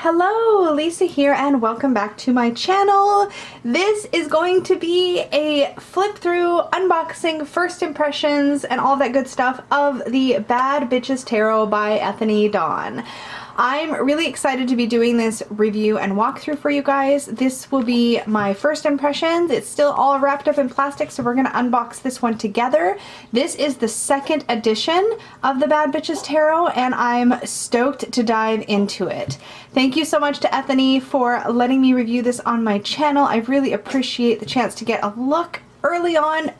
Hello, Lisa here and welcome back to my channel. This is going to be a flip through, unboxing, first impressions, and all that good stuff of the Bad Bitches Tarot by Ethany Dawn. I'm really excited to be doing this review and walkthrough for you guys. This will be my first impressions. It's still all wrapped up in plastic, so we're going to unbox this one together. This is the second edition of the Bad Bitches Tarot, and I'm stoked to dive into it. Thank you so much to Ethany for letting me review this on my channel. I really appreciate the chance to get a look early on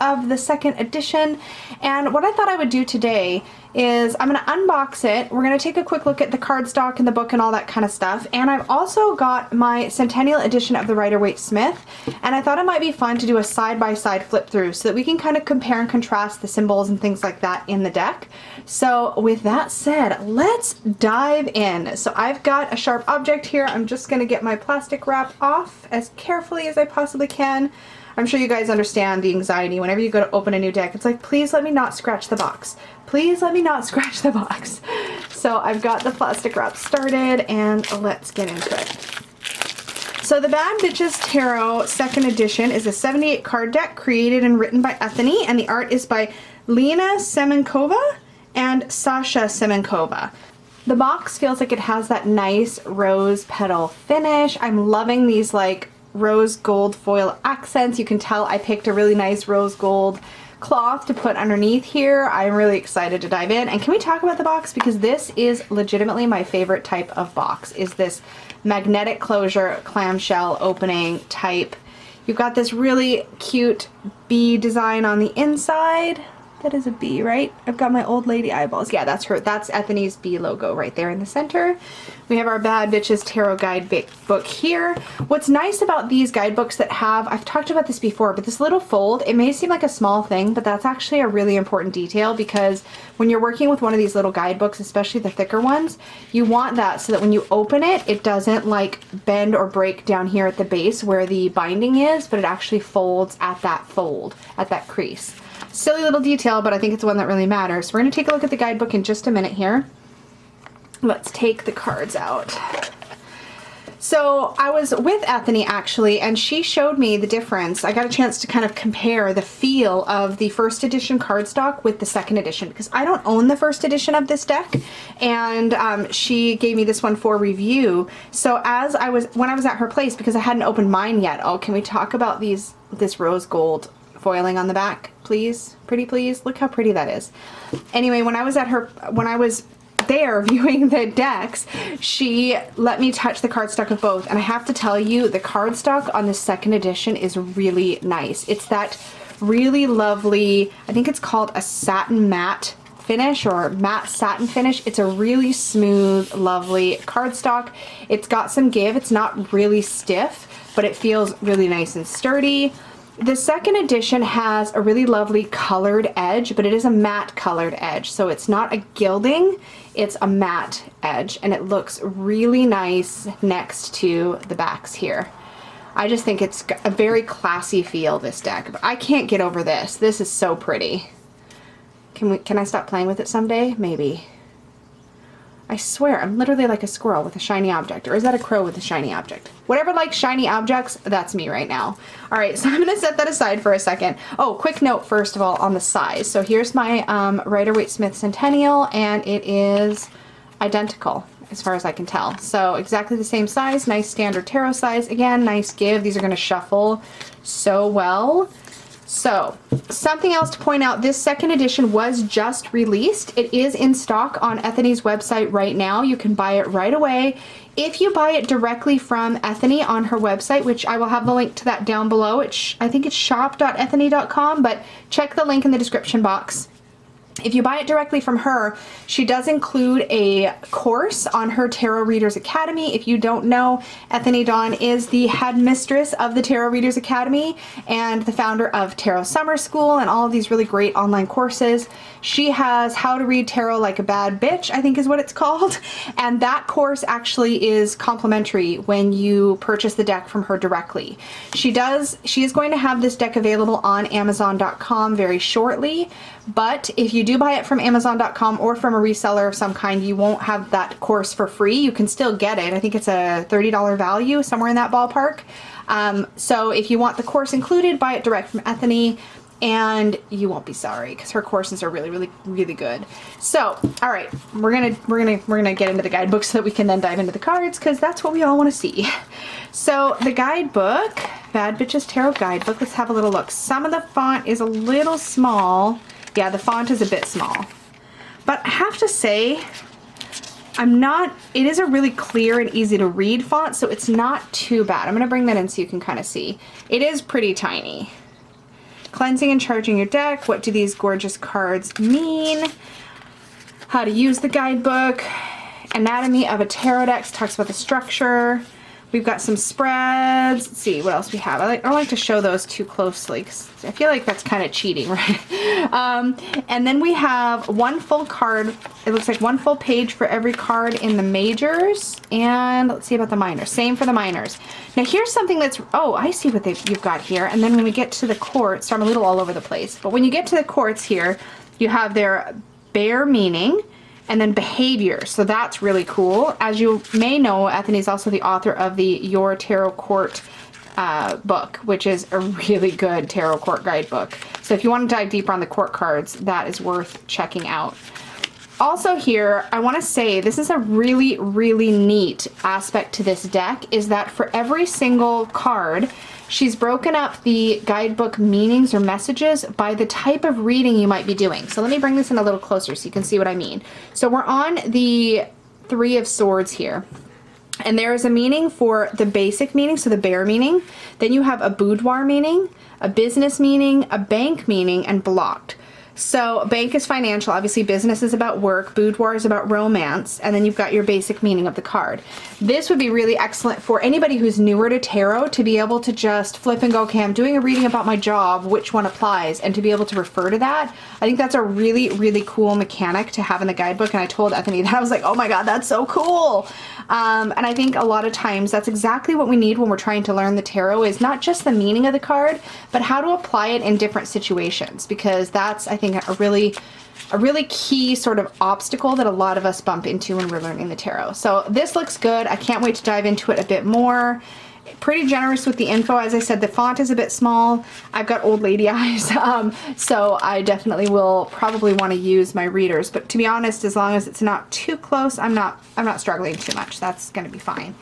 of the second edition. And what I thought I would do today is I'm going to unbox it. We're going to take a quick look at the cardstock and the book and all that kind of stuff. And I've also got my Centennial edition of the Rider-Waite-Smith, and I thought it might be fun to do a side-by-side flip through so that we can kind of compare and contrast the symbols and things like that in the deck. So with that said, let's dive in. So I've got a sharp object here. I'm just going to get my plastic wrap off as carefully as I possibly can. I'm sure you guys understand the anxiety whenever you go to open a new deck. It's like, please let me not scratch the box. Please let me not scratch the box. So I've got the plastic wrap started and let's get into it. So the Bad Bitches Tarot second edition is a 78 card deck created and written by Ethany, and the art is by Lena Semenkova and Sasha Semenkova. The box feels like it has that nice rose petal finish. I'm loving these like rose gold foil accents. You can tell I picked a really nice rose gold cloth to put underneath here. I'm really excited to dive in. And can we talk about the box? Because this is legitimately my favorite type of box, is this magnetic closure, clamshell opening type. You've got this really cute bee design on the inside. That is a bee, right? I've got my old lady eyeballs. Yeah, that's her. That's Ethany's bee logo right there in the center. We have our Bad Bitches Tarot guidebook here. What's nice about these guidebooks that have, I've talked about this before, but this little fold, it may seem like a small thing, but that's actually a really important detail, because when you're working with one of these little guidebooks, especially the thicker ones, you want that so that when you open it, it doesn't like bend or break down here at the base where the binding is, but it actually folds at that fold, at that crease. Silly little detail, but I think it's one that really matters. We're going to take a look at the guidebook in just a minute here. Let's take the cards out. So I was with Ethany actually, and she showed me the difference. I got a chance to kind of compare the feel of the first edition cardstock with the second edition, because I don't own the first edition of this deck, and she gave me this one for review. So when I was at her place, because I hadn't opened mine yet. Oh, can we talk about this rose gold foiling on the back, please? Pretty please. Look how pretty that is. Anyway, when I was there viewing the decks, she let me touch the cardstock of both, and I have to tell you, the cardstock on the second edition is really nice. It's that really lovely, I think it's called a satin matte finish or matte satin finish. It's a really smooth, lovely cardstock. It's got some give. It's not really stiff, but it feels really nice and sturdy. The second edition has a really lovely colored edge, but it is a matte colored edge. So it's not a gilding, it's a matte edge, and it looks really nice next to the backs here. I just think it's a very classy feel, this deck. But I can't get over this. This is so pretty. Can I stop playing with it someday? Maybe. I swear, I'm literally like a squirrel with a shiny object. Or is that a crow with a shiny object? Whatever likes shiny objects, that's me right now. All right, so I'm gonna set that aside for a second. Oh, quick note first of all on the size. So here's my Rider-Waite-Smith Centennial, and it is identical as far as I can tell. So exactly the same size, nice standard tarot size. Again, nice give. These are gonna shuffle so well. So, something else to point out, this second edition was just released. It is in stock on Ethany's website right now. You can buy it right away. If you buy it directly from Ethany on her website, which I will have the link to that down below, I think it's shop.ethany.com, but check the link in the description box. If you buy it directly from her, she does include a course on her Tarot Readers Academy. If you don't know, Ethany Dawn is the headmistress of the Tarot Readers Academy and the founder of Tarot Summer School and all of these really great online courses. She has How to Read Tarot Like a Bad Bitch, I think is what it's called. And that course actually is complimentary when you purchase the deck from her directly. She is going to have this deck available on Amazon.com very shortly, but if you do do buy it from Amazon.com or from a reseller of some kind, you won't have that course for free. You can still get it. I think it's a $30 value, somewhere in that ballpark. So if you want the course included, buy it direct from Ethany, and you won't be sorry because her courses are really good. So, all right, we're gonna get into the guidebook so that we can then dive into the cards, because that's what we all want to see. So the guidebook, Bad Bitches Tarot Guidebook. Let's have a little look. Some of the font is a little small. Yeah, the font is a bit small, but I have to say, it is a really clear and easy to read font, so it's not too bad. I'm gonna bring that in so you can kind of see. It is pretty tiny. Cleansing and charging your deck. What do these gorgeous cards mean? How to use the guidebook. Anatomy of a tarot deck talks about the structure. We've got some spreads. Let's see what else we have. I don't like to show those too closely because I feel like that's kind of cheating, right? And then we have one full card. It looks like one full page for every card in the majors. And let's see about the minors. Same for the minors. Now here's something that's, oh, I see what you've got here. And then when we get to the courts, so I'm a little all over the place, but when you get to the courts here, you have their bare meaning, and then behavior. So that's really cool. As you may know, Ethany is also the author of the Your Tarot Court book, which is a really good tarot court guidebook. So if you want to dive deeper on the court cards, that is worth checking out. Also here, I want to say this is a really neat aspect to this deck, is that for every single card, she's broken up the guidebook meanings or messages by the type of reading you might be doing. So let me bring this in a little closer so you can see what I mean. So we're on the Three of Swords here. And there is a meaning for the basic meaning, so the bare meaning. Then you have a boudoir meaning, a business meaning, a bank meaning, and blocked. So bank is financial, obviously business is about work, boudoir is about romance, and then you've got your basic meaning of the card. This would be really excellent for anybody who's newer to tarot to be able to just flip and go, okay, I'm doing a reading about my job, which one applies, and to be able to refer to that. I think that's a really cool mechanic to have in the guidebook, and I told Ethany that. I was like, oh my god, that's so cool. And I think a lot of times that's exactly what we need when we're trying to learn the tarot, is not just the meaning of the card, but how to apply it in different situations, because that's, I think, a really key sort of obstacle that a lot of us bump into when we're learning the tarot. So this looks good. I can't wait to dive into it a bit more. Pretty generous with the info. As I said, the font is a bit small. I've got old lady eyes, so I definitely will probably want to use my readers. But to be honest, as long as it's not too close, I'm not struggling too much. That's going to be fine.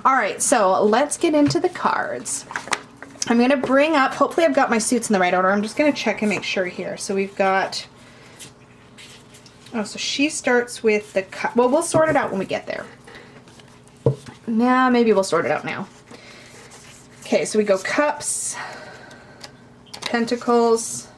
All right, so let's get into the cards. I'm going to bring up, hopefully I've got my suits in the right order. I'm just going to check and make sure here. So we've got, oh, so she starts with the cup. Well, we'll sort it out when we get there. Nah, maybe we'll sort it out now. Okay, so we go cups, pentacles,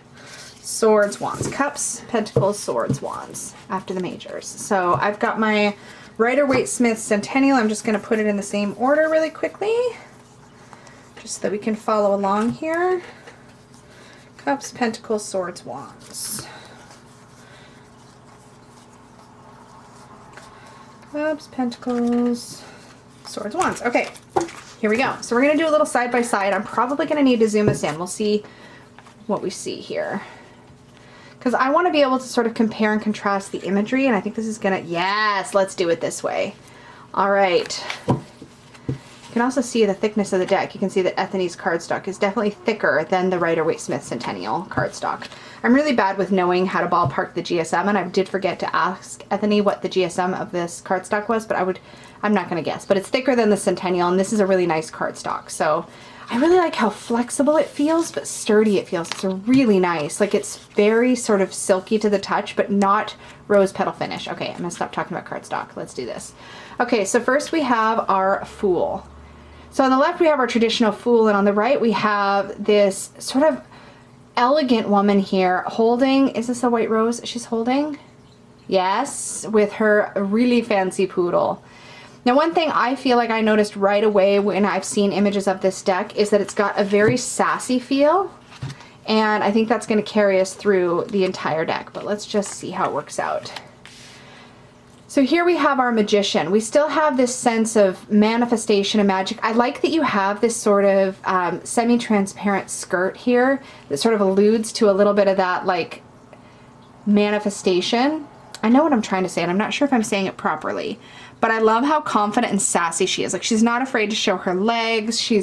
swords, wands. Cups, pentacles, swords, wands after the majors. So I've got my Rider-Waite-Smith Centennial. I'm just going to put it in the same order really quickly, just so that we can follow along here. Cups, pentacles, swords, wands. Cups, pentacles, swords, wands. Okay, here we go. So we're going to do a little side by side. I'm probably going to need to zoom this in. We'll see what we see here, because I want to be able to sort of compare and contrast the imagery, and I think this is going to, yes, let's do it this way. All right. You can also see the thickness of the deck. You can see that Ethany's cardstock is definitely thicker than the Rider-Waite-Smith Centennial cardstock. I'm really bad with knowing how to ballpark the GSM, and I did forget to ask Ethany what the GSM of this cardstock was, but I'm not going to guess. But it's thicker than the Centennial, and this is a really nice cardstock. So I really like how flexible it feels, but sturdy it feels. It's really nice. Like, it's very sort of silky to the touch, but not rose petal finish. Okay, I'm going to stop talking about cardstock. Let's do this. Okay, so first we have our Fool. So on the left we have our traditional Fool, and on the right we have this sort of elegant woman here holding, is this a white rose she's holding? Yes, with her really fancy poodle. Now, one thing I feel like I noticed right away when I've seen images of this deck is that it's got a very sassy feel, and I think that's going to carry us through the entire deck, but let's just see how it works out. So here we have our Magician. We still have this sense of manifestation and magic. I like that you have this sort of semi-transparent skirt here that sort of alludes to a little bit of that, like, manifestation. I know what I'm trying to say, and I'm not sure if I'm saying it properly, but I love how confident and sassy she is. Like, she's not afraid to show her legs. She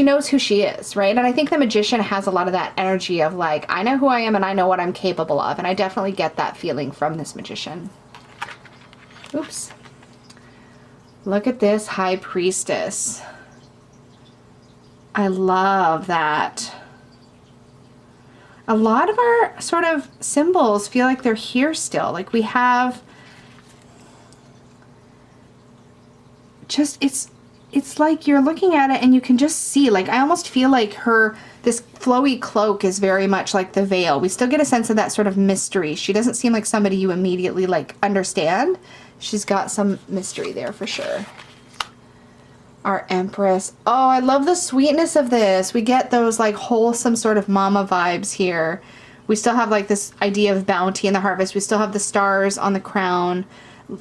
knows who she is, right? And I think the Magician has a lot of that energy of like, I know who I am and I know what I'm capable of. And I definitely get that feeling from this Magician. Oops. Look at this High Priestess. I love that. A lot of our sort of symbols feel like they're here still. Like we have just, it's like you're looking at it and you can just see, like, I almost feel like this flowy cloak is very much like the veil. We still get a sense of that sort of mystery. She doesn't seem like somebody you immediately like understand. She's got some mystery there for sure. Our Empress. Oh, I love the sweetness of this. We get those like wholesome sort of mama vibes here. We still have like this idea of bounty in the harvest. We still have the stars on the crown.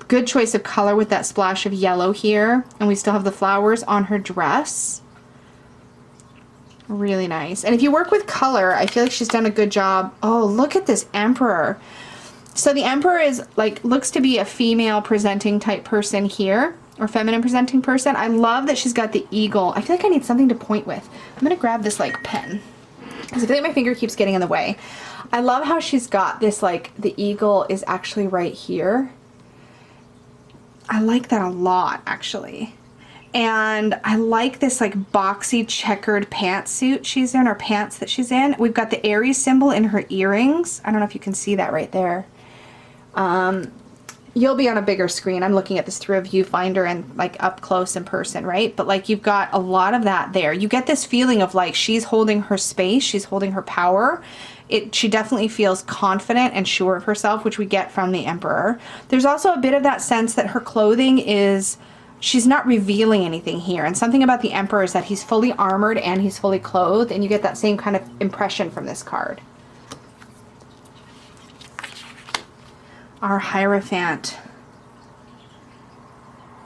Good choice of color with that splash of yellow here. And we still have the flowers on her dress. Really nice. And if you work with color, I feel like she's done a good job. Oh, look at this Emperor. So the Emperor is like, looks to be a female presenting type person here. Or feminine presenting person. I love that she's got the eagle. I feel like I need something to point with. I'm gonna grab this like pen, because I feel like my finger keeps getting in the way. I love how she's got this, like, the eagle is actually right here. I like that a lot, actually. And I like this like boxy checkered pantsuit she's in, or pants that she's in. We've got the Aries symbol in her earrings. I don't know if you can see that right there. You'll be on a bigger screen. I'm looking at this through a viewfinder and like up close in person, right? But like you've got a lot of that there. You get this feeling of like she's holding her space, she's holding her power. She definitely feels confident and sure of herself, which we get from the Emperor. There's also a bit of that sense that her clothing is, she's not revealing anything here. And something about the Emperor is that he's fully armored and he's fully clothed, and you get that same kind of impression from this card. Our Hierophant.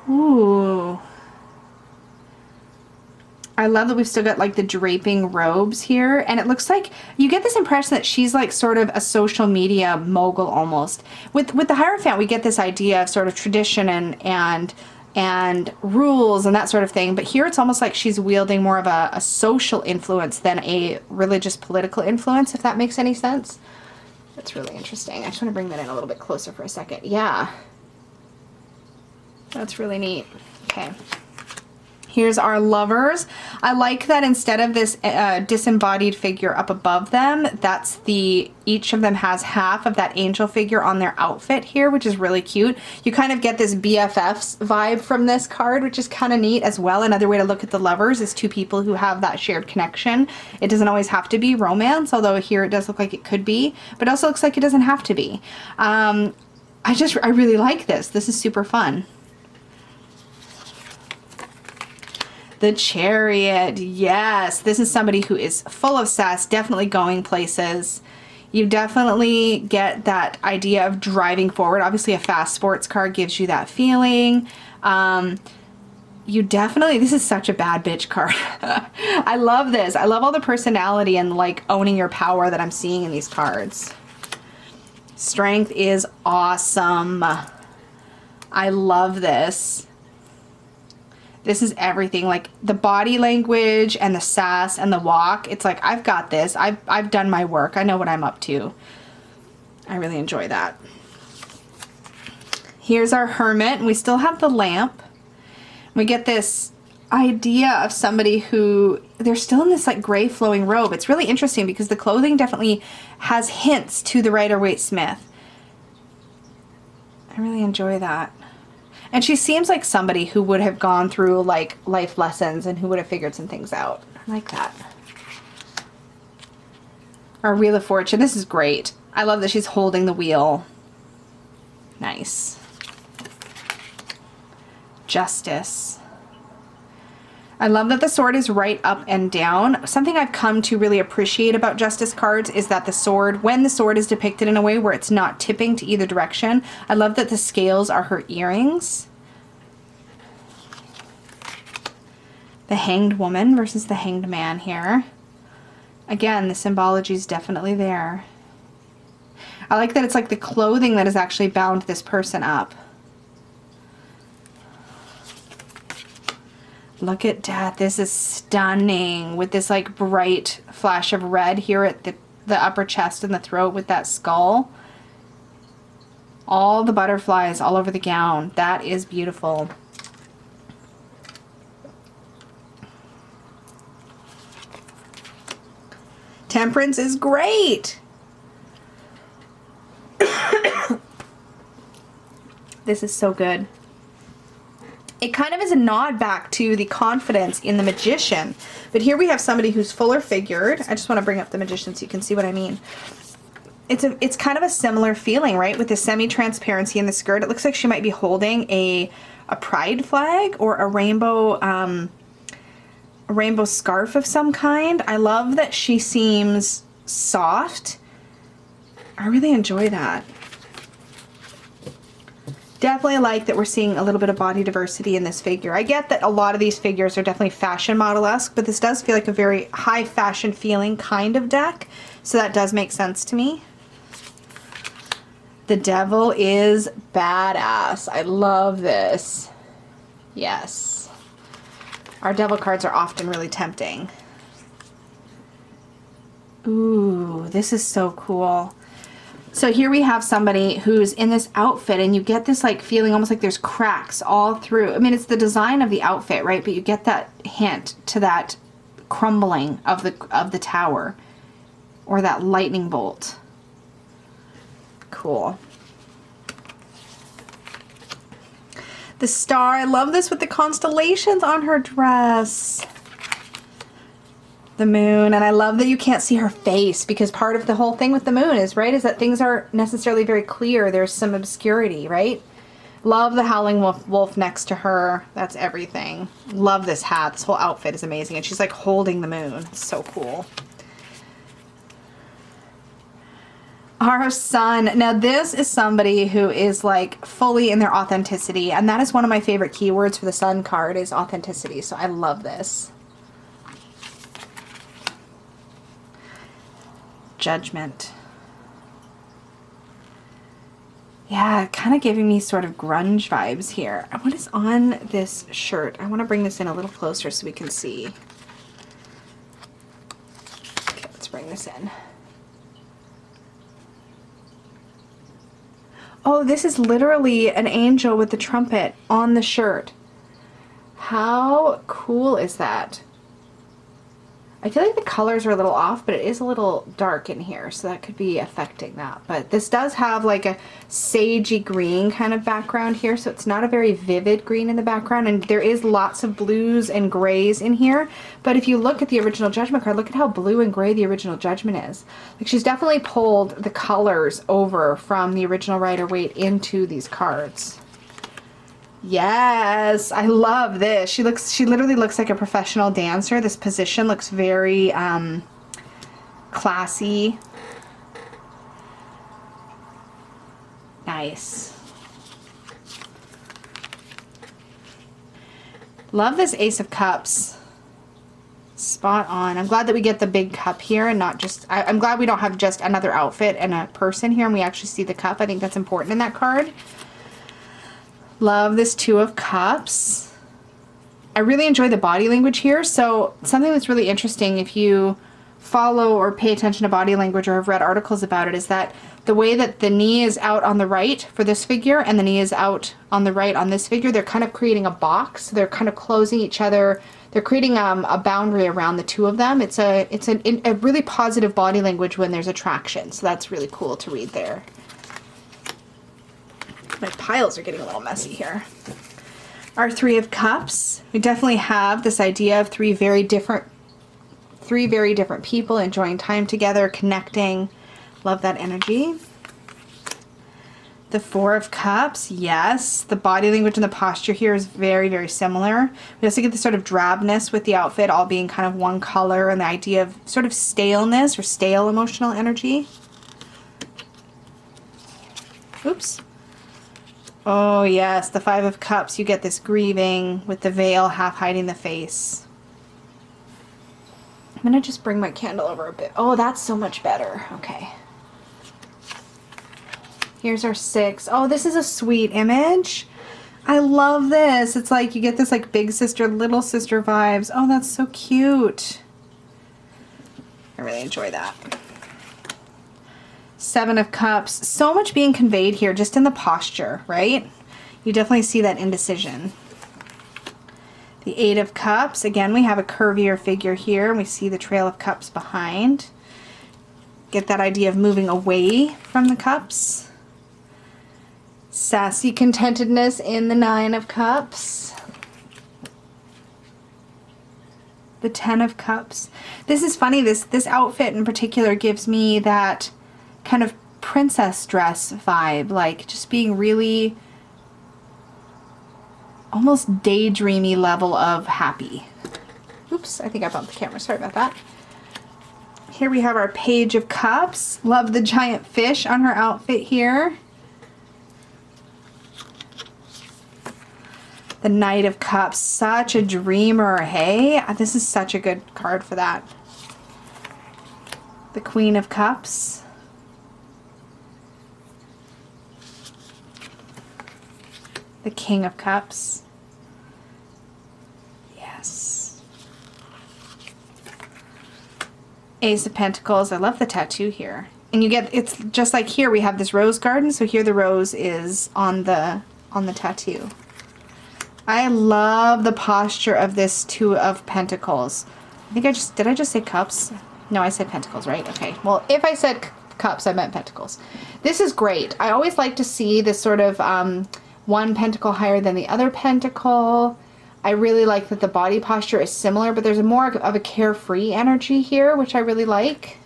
Ooh. I love that we've still got like the draping robes here. And it looks like you get this impression that she's like sort of a social media mogul almost. With the Hierophant, we get this idea of sort of tradition and rules and that sort of thing. But here it's almost like she's wielding more of a social influence than a religious political influence, if that makes any sense. That's really interesting. I just want to bring that in a little bit closer for a second. Yeah. That's really neat. Okay. Here's our Lovers. I like that instead of this disembodied figure up above them, that's each of them has half of that angel figure on their outfit here, which is really cute. You kind of get this BFFs vibe from this card, which is kind of neat as well. Another way to look at the Lovers is two people who have that shared connection. It doesn't always have to be romance, although here it does look like it could be, but it also looks like it doesn't have to be. I really like this. This is super fun. The Chariot, yes. This is somebody who is full of sass, definitely going places. You definitely get that idea of driving forward. Obviously, a fast sports car gives you that feeling. You definitely, this is such a bad bitch card. I love this. I love all the personality and like owning your power that I'm seeing in these cards. Strength is awesome. I love this. This is everything, like the body language and the sass and the walk. It's like, I've got this. I've done my work. I know what I'm up to. I really enjoy that. Here's our Hermit. We still have the lamp. We get this idea of somebody who, they're still in this like gray flowing robe. It's really interesting because the clothing definitely has hints to the Rider-Waite-Smith. I really enjoy that. And she seems like somebody who would have gone through like life lessons and who would have figured some things out. I like that. Our Wheel of Fortune. This is great. I love that she's holding the wheel. Nice. Justice. I love that the sword is right up and down. Something I've come to really appreciate about Justice cards is that the sword, when the sword is depicted in a way where it's not tipping to either direction, I love that the scales are her earrings. The Hanged Woman versus the Hanged Man here. Again, the symbology is definitely there. I like that it's like the clothing that has actually bound this person up. Look at that. This is stunning with this like bright flash of red here at the upper chest and the throat with that skull. All the butterflies all over the gown. That is beautiful. Temperance is great. This is so good. It kind of is a nod back to the confidence in the Magician. But here we have somebody who's fuller figured. I just want to bring up the Magician so you can see what I mean. It's kind of a similar feeling, right? With the semi-transparency in the skirt. It looks like she might be holding a pride flag or a rainbow scarf of some kind. I love that she seems soft. I really enjoy that. Definitely like that we're seeing a little bit of body diversity in this figure. I get that a lot of these figures are definitely fashion model-esque, but this does feel like a very high fashion feeling kind of deck, so that does make sense to me. The Devil is badass. I love this. Yes. Our Devil cards are often really tempting. Ooh, this is so cool. So here we have somebody who's in this outfit, and you get this like feeling almost like there's cracks all through. I mean, it's the design of the outfit, right? But you get that hint to that crumbling of the tower, or that lightning bolt. Cool. The star, I love this with the constellations on her dress. The moon, and I love that you can't see her face, because part of the whole thing with the moon is, right, is that things aren't necessarily very clear. There's some obscurity, right? Love the howling wolf next to her. That's everything. Love this hat. This whole outfit is amazing, and she's like holding the moon. It's so cool. Our sun. Now this is somebody who is like fully in their authenticity, and that is one of my favorite keywords for the sun card is authenticity. So I love this. Judgment. Yeah, kind of giving me sort of grunge vibes here. What is on this shirt? I want to bring this in a little closer so we can see. Okay, let's bring this in. Oh, this is literally an angel with the trumpet on the shirt. How cool is that? I feel like the colors are a little off, but it is a little dark in here, so that could be affecting that. But this does have like a sagey green kind of background here, so it's not a very vivid green in the background, and there is lots of blues and grays in here. But if you look at the original Judgment card, look at how blue and gray the original Judgment is. Like, she's definitely pulled the colors over from the original Rider-Waite into these cards. Yes, I love this. She literally looks like a professional dancer. This position looks very classy. Nice. Love this Ace of Cups. Spot on. I'm glad that we get the big cup here and not just, I'm glad we don't have just another outfit and a person here and we actually see the cup. I think that's important in that card. Love this Two of Cups. I really enjoy the body language here. So something that's really interesting if you follow or pay attention to body language or have read articles about it is that the way that the knee is out on the right for this figure and the knee is out on the right on this figure, they're kind of creating a box. So they're kind of closing each other. They're creating a boundary around the two of them. It's a really positive body language when there's attraction. So that's really cool to read there. My piles are getting a little messy here. Our Three of Cups. We definitely have this idea of three very different people enjoying time together, connecting. Love that energy. The Four of Cups. Yes, the body language and the posture here is very, very similar. We also get this sort of drabness with the outfit all being kind of one color and the idea of sort of staleness or stale emotional energy. Oops. Oh yes, the Five of Cups, you get this grieving with the veil half hiding the face. I'm gonna just bring my candle over a bit. Oh, that's so much better. Okay. Here's our 6. Oh, this is a sweet image. I love this. It's like you get this like big sister, little sister vibes. Oh, that's so cute. I really enjoy that. 7 of Cups. So much being conveyed here just in the posture, right? You definitely see that indecision. The 8 of Cups. Again, we have a curvier figure here, and we see the Trail of Cups behind. Get that idea of moving away from the cups. Sassy contentedness in the 9 of Cups. The 10 of Cups. This is funny. This outfit in particular gives me that kind of princess dress vibe, like just being really almost daydreamy level of happy. Oops, I think I bumped the camera. Sorry about that. Here we have our Page of Cups. Love the giant fish on her outfit here. The Knight of Cups. Such a dreamer, hey? This is such a good card for that. The Queen of Cups. The King of Cups. Yes. Ace of Pentacles. I love the tattoo here. And you get, it's just like here we have this rose garden, so here the rose is on the tattoo. I love the posture of this 2 of Pentacles. I think did I just say cups? No, I said pentacles, right? Okay. Well, if I said cups, I meant pentacles. This is great. I always like to see this sort of one pentacle higher than the other pentacle. I really like that the body posture is similar, but there's more of a carefree energy here, which I really like.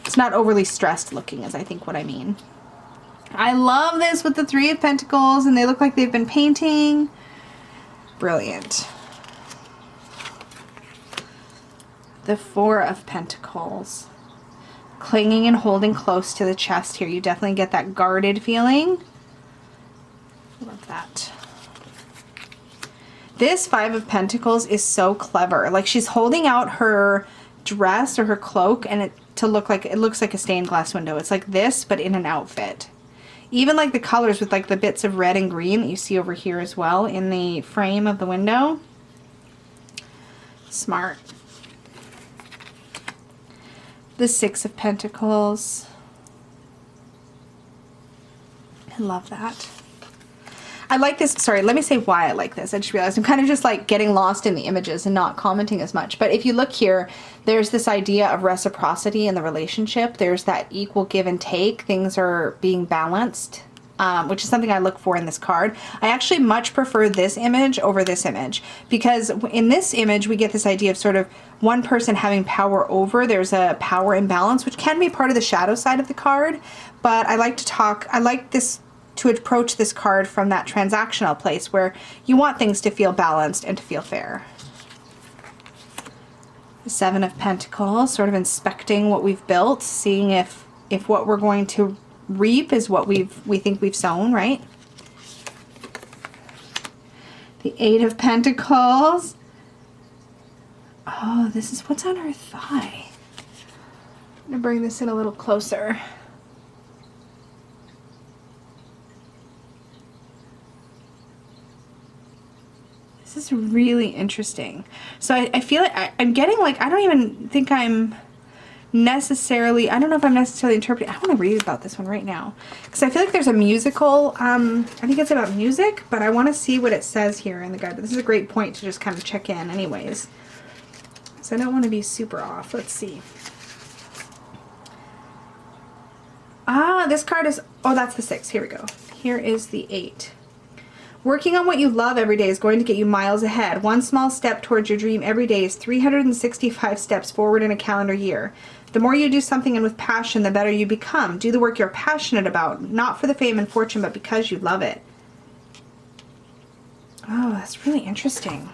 It's not overly stressed looking, is I think what I mean. I love this with the 3 of Pentacles, and they look like they've been painting. Brilliant. The 4 of Pentacles. Clinging and holding close to the chest here. You definitely get that guarded feeling. Love that. This 5 of Pentacles is so clever. Like she's holding out her dress or her cloak, and it looks like a stained glass window. It's like this, but in an outfit. Even like the colors with like the bits of red and green that you see over here as well in the frame of the window. Smart. The 6 of Pentacles. I love that. I like this. Sorry, let me say why I like this. I just realized I'm kind of just like getting lost in the images and not commenting as much. But if you look here, there's this idea of reciprocity in the relationship. There's that equal give and take. Things are being balanced, which is something I look for in this card. I actually much prefer this image over this image, because in this image we get this idea of sort of one person having power over. There's a power imbalance, which can be part of the shadow side of the card. But I like to approach this card from that transactional place where you want things to feel balanced and to feel fair. The 7 of Pentacles, sort of inspecting what we've built, seeing if what we're going to reap is what we think we've sown, right? The 8 of Pentacles. Oh, this is what's on her thigh. I'm gonna bring this in a little closer. This is really interesting. So I feel like I'm getting like, I don't even think I'm necessarily, I don't know if I'm necessarily interpreting. I want to read about this one right now, because I feel like there's a musical, I think it's about music, but I want to see what it says here in the guide. But this is a great point to just kind of check in anyways. So I don't want to be super off. Let's see. Ah, this card is, oh, that's the 6. Here we go. Here is the 8. Working on what you love every day is going to get you miles ahead. One small step towards your dream every day is 365 steps forward in a calendar year. The more you do something and with passion, the better you become. Do the work you're passionate about, not for the fame and fortune, but because you love it. Oh, that's really interesting.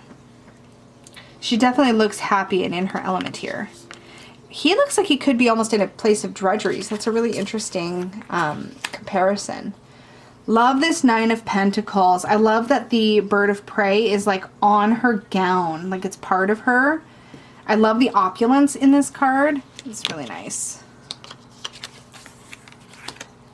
She definitely looks happy and in her element here. He looks like he could be almost in a place of drudgery, so that's a really interesting comparison. Love this 9 of Pentacles. I love that the bird of prey is like on her gown, like it's part of her. I love the opulence in this card. It's really nice.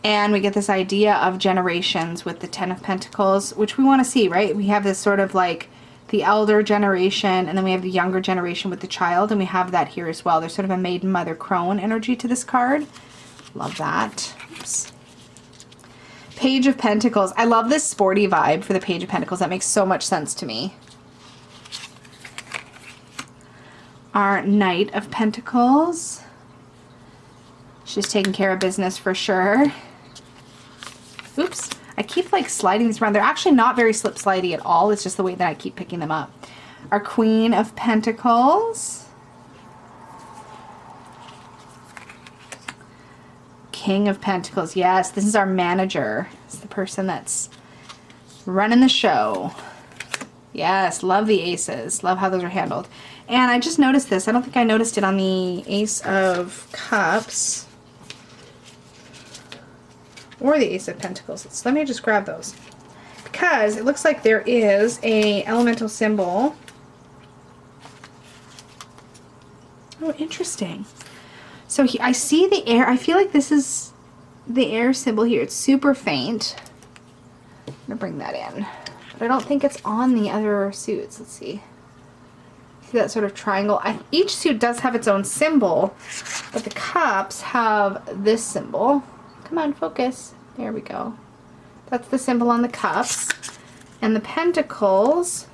And we get this idea of generations with the Ten of Pentacles, which we want to see, right? We have this sort of like the elder generation, and then we have the younger generation with the child, and we have that here as well. There's sort of a maiden, mother, crone energy to this card. Love that. Oops. Page of Pentacles. I love this sporty vibe for the Page of Pentacles. That makes so much sense to me. Our Knight of Pentacles. She's taking care of business for sure. Oops. I keep like sliding these around. They're actually not very slip slidey at all. It's just the way that I keep picking them up. Our Queen of Pentacles. King of Pentacles. Yes, this is our manager. It's the person that's running the show. Yes, love the aces. Love how those are handled. And I just noticed this. I don't think I noticed it on the Ace of Cups or the Ace of Pentacles. Let me just grab those, because it looks like there is a elemental symbol. Oh, interesting. So I see the air. I feel like this is the air symbol here. It's super faint. I'm gonna bring that in, but I don't think it's on the other suits. Let's see. See that sort of triangle? Each suit does have its own symbol, but the cups have this symbol. Come on, focus. There we go. That's the symbol on the cups. And the pentacles,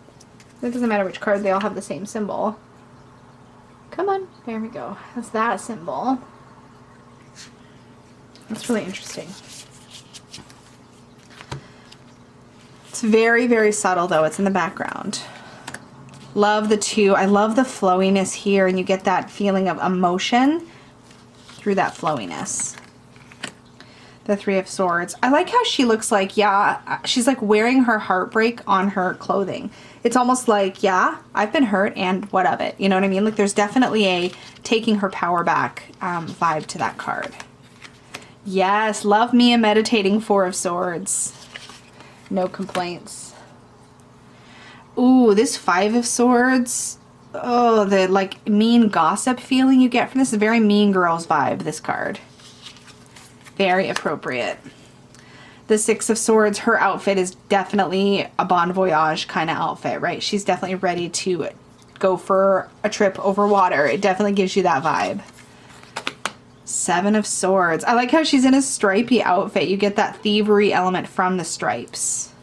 it doesn't matter which card, they all have the same symbol. Come on, there we go. That's that symbol. That's really interesting. It's very, very subtle though. It's in the background. Love the two. I love the flowiness here, and you get that feeling of emotion through that flowiness. The Three of Swords. I like how she looks like, yeah, she's like wearing her heartbreak on her clothing. It's almost like, yeah, I've been hurt and what of it? You know what I mean? Like there's definitely a taking her power back vibe to that card. Yes, love me a meditating Four of Swords. No complaints. Ooh, this Five of Swords. Oh, the like mean gossip feeling you get from this is a very Mean Girls vibe, this card. Very appropriate. The Six of Swords, her outfit is definitely a bon voyage kind of outfit, right? She's definitely ready to go for a trip over water. It definitely gives you that vibe. Seven of Swords. I like how she's in a stripy outfit. You get that thievery element from the stripes.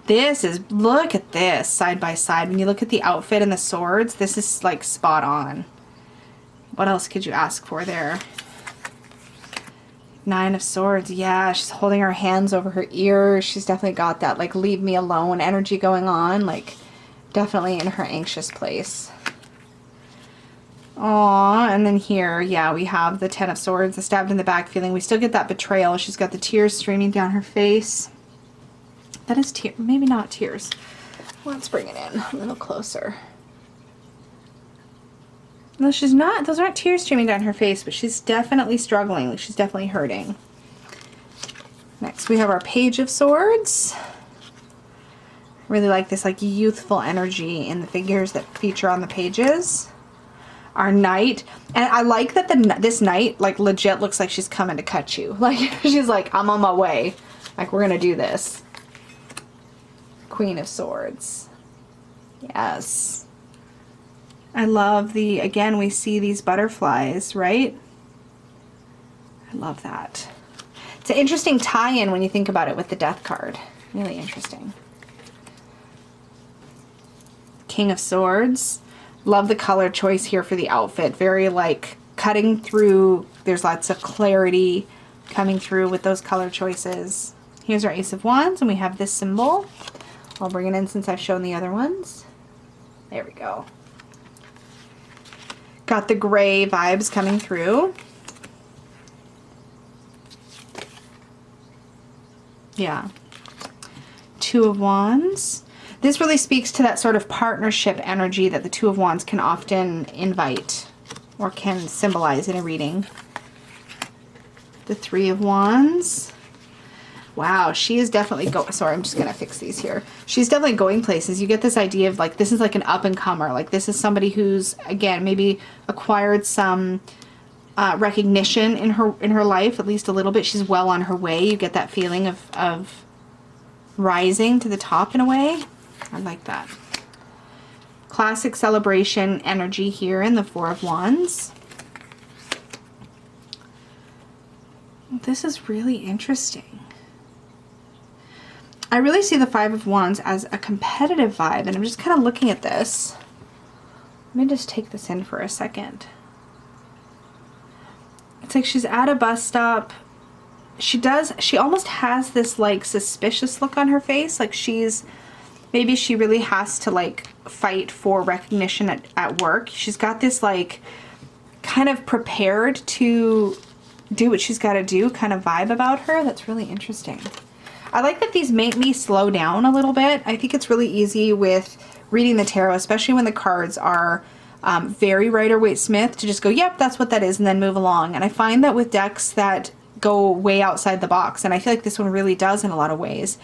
This is, look at this side by side. When you look at the outfit and the swords, this is like spot on. What else could you ask for there? Nine of Swords. Yeah, she's holding her hands over her ears. She's definitely got that like leave me alone energy going on. Like definitely in her anxious place. Aw, and then here, yeah, we have the Ten of Swords, the stabbed in the back feeling. We still get that betrayal. She's got the tears streaming down her face. That is tears, maybe not tears. Let's bring it in a little closer. No, she's not, those aren't tears streaming down her face, but she's definitely struggling. Like she's definitely hurting. Next, we have our Page of Swords. Really like this like youthful energy in the figures that feature on the pages. Our Knight, and I like that this Knight like legit looks like she's coming to cut you. Like she's like, I'm on my way. Like we're gonna do this. Queen of Swords. Yes. I love the, again, we see these butterflies, right? I love that. It's an interesting tie-in when you think about it with the Death card. Really interesting. King of Swords. Love the color choice here for the outfit. Very like cutting through. There's lots of clarity coming through with those color choices. Here's our Ace of Wands, and we have this symbol. I'll bring it in since I've shown the other ones. There we go. Got the gray vibes coming through. Yeah. Two of Wands. This really speaks to that sort of partnership energy that the Two of Wands can often invite or can symbolize in a reading. The Three of Wands. Wow, she is definitely going, sorry, I'm just going to fix these here. She's definitely going places. You get this idea of like, this is like an up and comer. Like this is somebody who's, again, maybe acquired some recognition in her life, at least a little bit. She's well on her way. You get that feeling of rising to the top in a way. I like that. Classic celebration energy here in the Four of Wands. This is really interesting. I really see the Five of Wands as a competitive vibe, and I'm just kind of looking at this. Let me just take this in for a second. It's like she's at a bus stop. She almost has this like suspicious look on her face, like maybe she really has to like fight for recognition at work. She's got this like kind of prepared to do what she's got to do kind of vibe about her. That's really interesting. I like that these make me slow down a little bit. I think it's really easy with reading the tarot, especially when the cards are very Rider-Waite-Smith, to just go, yep, that's what that is, and then move along. And I find that with decks that go way outside the box, and I feel like this one really does in a lot of ways,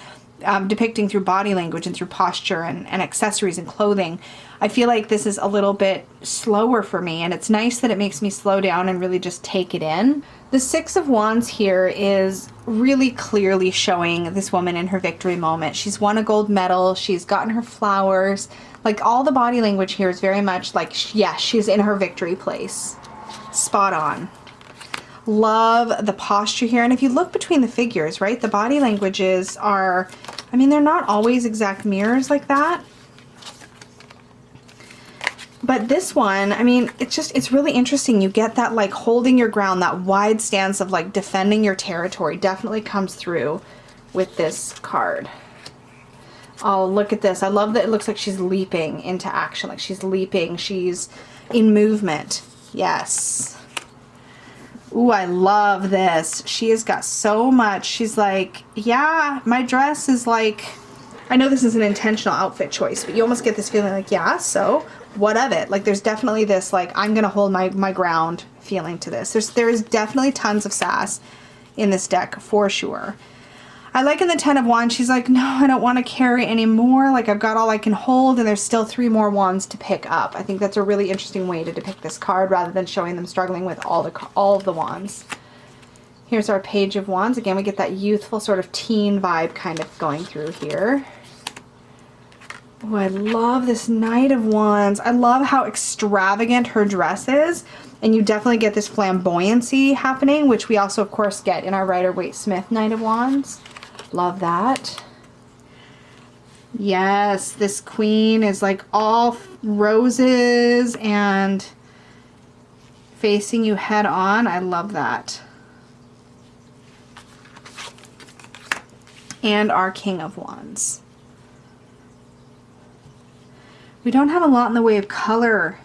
depicting through body language and through posture and accessories and clothing, I feel like this is a little bit slower for me, and it's nice that it makes me slow down and really just take it in. The Six of Wands here is really clearly showing this woman in her victory moment. She's won a gold medal, she's gotten her flowers, like all the body language here is very much like, yes, she's in her victory place. Spot on. Love the posture here. And if you look between the figures, right, the body languages are, I mean, they're not always exact mirrors like that. But this one, I mean, it's really interesting. You get that like holding your ground, that wide stance of like defending your territory definitely comes through with this card. Oh, look at this. I love that it looks like she's leaping into action. Like she's leaping, she's in movement. Yes. Ooh, I love this. She has got so much. She's like, yeah, my dress is like, I know this is an intentional outfit choice, but you almost get this feeling like, yeah, so what of it? Like there's definitely this like, I'm going to hold my ground feeling to this. There is definitely tons of sass in this deck for sure. I like in the Ten of Wands, she's like, no, I don't want to carry anymore. Like I've got all I can hold, and there's still 3 more wands to pick up. I think that's a really interesting way to depict this card rather than showing them struggling with all of the wands. Here's our Page of Wands. Again, we get that youthful sort of teen vibe kind of going through here. Oh, I love this Knight of Wands. I love how extravagant her dress is. And you definitely get this flamboyancy happening, which we also, of course, get in our Rider-Waite-Smith Knight of Wands. Love that. Yes, this queen is like all roses and facing you head on. I love that. And our King of Wands. We don't have a lot in the way of color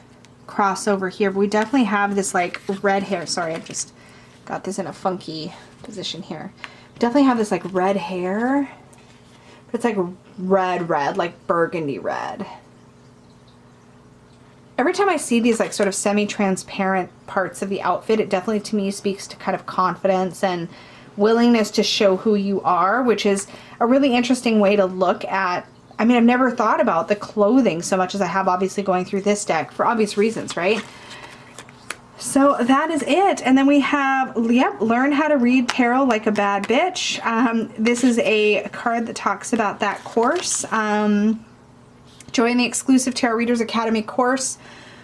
crossover here, but we definitely have this like red hair. Sorry, I just got this in a funky position here. We definitely have this like red hair, but it's like red, like burgundy red. Every time I see these like sort of semi-transparent parts of the outfit, it definitely to me speaks to kind of confidence and willingness to show who you are, which is a really interesting way to look at. I mean, I've never thought about the clothing so much as I have obviously going through this deck for obvious reasons, right? So that is it. And then we have, yep, Learn How to Read Tarot Like a Bad Bitch. This is a card that talks about that course. Join the exclusive Tarot Readers Academy course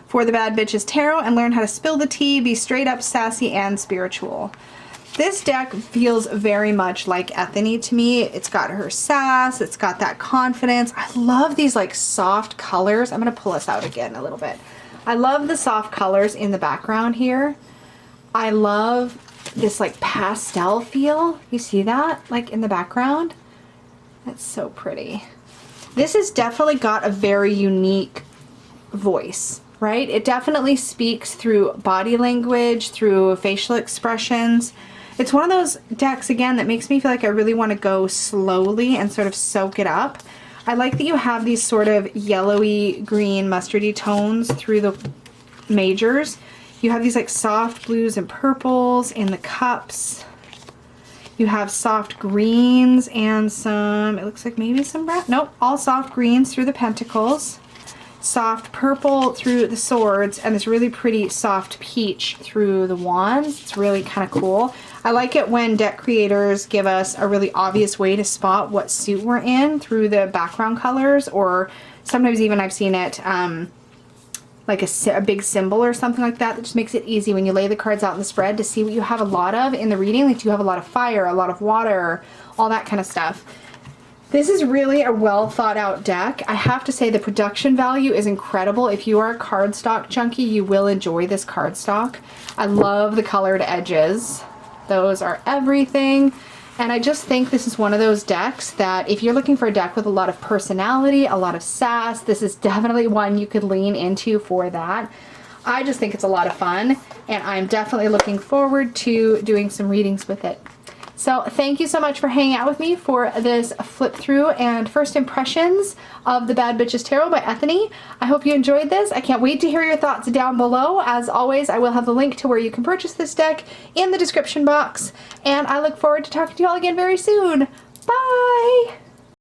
for the Bad Bitches Tarot and learn how to spill the tea, be straight up, sassy, and spiritual. This deck feels very much like Ethany to me. It's got her sass, it's got that confidence. I love these like soft colors. I'm gonna pull us out again a little bit. I love the soft colors in the background here. I love this like pastel feel. You see that like in the background? That's so pretty. This has definitely got a very unique voice, right? It definitely speaks through body language, through facial expressions. It's one of those decks, again, that makes me feel like I really want to go slowly and sort of soak it up. I like that you have these sort of yellowy, green, mustardy tones through the majors. You have these like soft blues and purples in the cups. You have soft greens and some, it looks like maybe some red. Nope, all soft greens through the pentacles. soft purple through the swords and this really pretty soft peach through the wands. It's really kind of cool. I like it when deck creators give us a really obvious way to spot what suit we're in through the background colors, or sometimes even I've seen it like a big symbol or something like that. That just makes it easy when you lay the cards out in the spread to see what you have a lot of in the reading. Like, do you have a lot of fire, a lot of water, all that kind of stuff. This is really a well thought out deck. I have to say the production value is incredible. If you are a cardstock junkie, you will enjoy this cardstock. I love the colored edges. Those are everything. And I just think this is one of those decks that if you're looking for a deck with a lot of personality, a lot of sass, this is definitely one you could lean into for that. I just think it's a lot of fun, and I'm definitely looking forward to doing some readings with it. So thank you so much for hanging out with me for this flip through and first impressions of the Bad Bitches Tarot by Ethany. I hope you enjoyed this. I can't wait to hear your thoughts down below. As always, I will have the link to where you can purchase this deck in the description box. And I look forward to talking to you all again very soon. Bye!